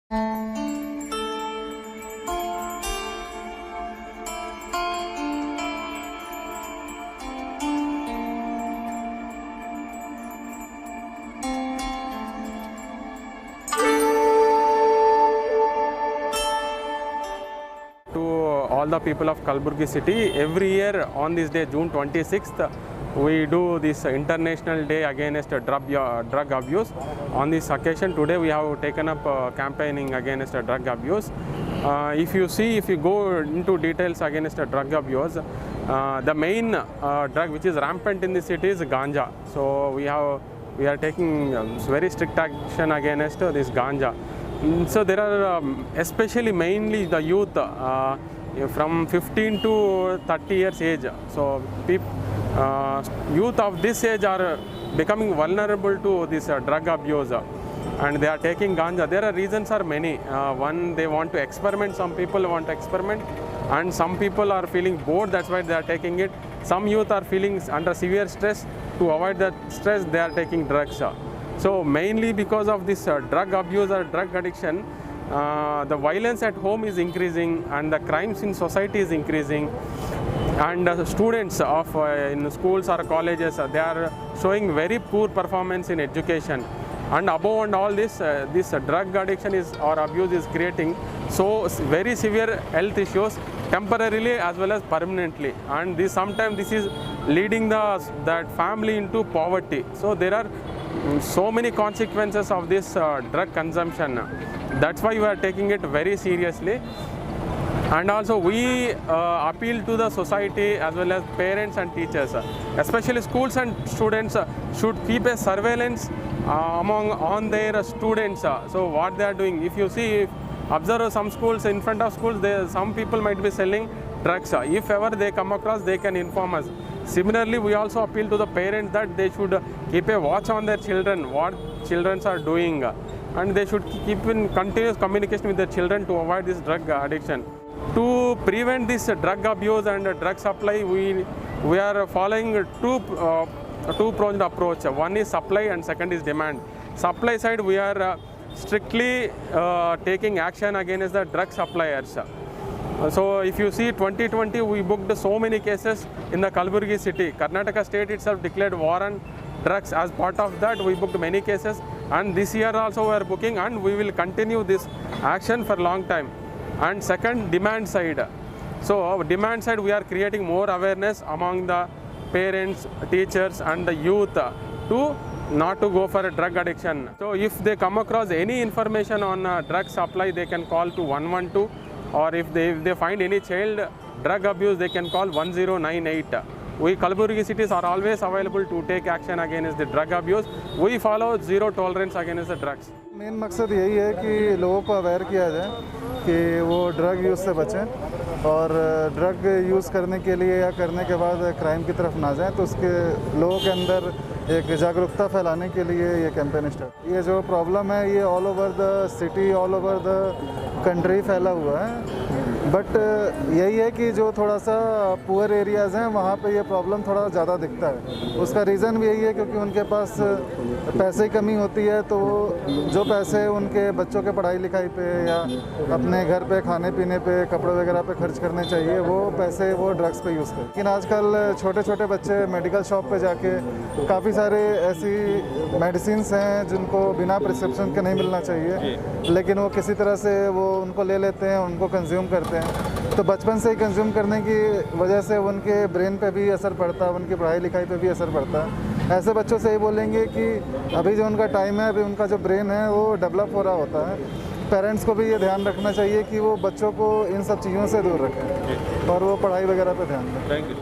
All the people of Kalaburagi city, every year on this day, June 26th, we do this International Day Against Drug Abuse. On this occasion, today we have taken up campaigning against drug abuse. If you go into details against drug abuse, the main drug which is rampant in the city is ganja. So we are taking very strict action against this ganja. So there are especially mainly the youth from 15 to 30 years age. So youth of this age are becoming vulnerable to this drug abuse, and they are taking ganja. There are reasons are many. One, they want to experiment. Some people want to experiment, and some people are feeling bored. That's why they are taking it. Some youth are feeling under severe stress. To avoid that stress, they are taking drugs. So mainly because of this drug abuse or drug addiction, the violence at home is increasing and the crimes in society is increasing, and students of in schools or colleges, they are showing very poor performance in education. And above and all this, this drug addiction or abuse is creating so very severe health issues temporarily as well as permanently, and sometimes this is leading that family into poverty. So there are so many consequences of this drug consumption. That's why we are taking it very seriously. And also we appeal to the society as well as parents and teachers, especially schools and students should keep a surveillance on their students. So what they are doing, if you see, observe some schools, in front of schools, some people might be selling drugs. If ever they come across, they can inform us. Similarly, we also appeal to the parents that they should keep a watch on their children, what children are doing, and they should keep in continuous communication with their children to avoid this drug addiction. To prevent this drug abuse and drug supply, we are following two-pronged approach. One is supply and second is demand. Supply side, we are strictly taking action against the drug suppliers. So if you see 2020, we booked so many cases in the Kalaburagi city. Karnataka state itself declared war on drugs. As part of that, we booked many cases, and this year also we are booking, and we will continue this action for a long time. And second, demand side. So demand side, we are creating more awareness among the parents, teachers and the youth to not to go for a drug addiction. So if they come across any information on drug supply, they can call to 112, or if they find any child drug abuse, they can call 1098. We Kalaburagi cities are always available to take action against the drug abuse. We follow zero tolerance against the drugs. Main मकसद यही है कि लोगों को aware किया जाए कि वो ड्रग यूज़ से बचें और ड्रग यूज़ करने के लिए या करने के बाद क्राइम की तरफ ना जाएं, तो उसके लोगों के अंदर एक जागरूकता फैलाने के लिए ये कैंपेन स्टार्ट। ये जो प्रॉब्लम है ये all over the city, all over the country फैला हुआ है, बट यही है कि जो थोड़ा सा पुअर एरियाज़ हैं वहाँ पे ये प्रॉब्लम थोड़ा ज़्यादा दिखता है। उसका रीज़न भी यही है क्योंकि उनके पास पैसे की कमी होती है, तो जो पैसे उनके बच्चों के पढ़ाई लिखाई पे या अपने घर पे खाने पीने पे, कपड़े वगैरह पे खर्च करने चाहिए, वो पैसे वो ड्रग्स पे यूज़ करते हैं। लेकिन आजकल छोटे छोटे बच्चे मेडिकल शॉप पे जाके काफ़ी सारे ऐसी मेडिसिन्स हैं जिनको बिना प्रिस्क्रिप्शन के नहीं मिलना चाहिए, लेकिन वो किसी तरह से वो उनको ले लेते हैं, उनको कंज्यूम करते हैं। तो बचपन से ही कंज्यूम करने की वजह से उनके ब्रेन पे भी असर पड़ता है, उनकी पढ़ाई लिखाई पे भी असर पड़ता है। ऐसे बच्चों से ही बोलेंगे कि अभी जो उनका टाइम है, अभी उनका जो ब्रेन है वो डेवलप हो रहा होता है। पेरेंट्स को भी ये ध्यान रखना चाहिए कि वो बच्चों को इन सब चीज़ों से दूर रखें और वो पढ़ाई वगैरह पे ध्यान दें। Thank you.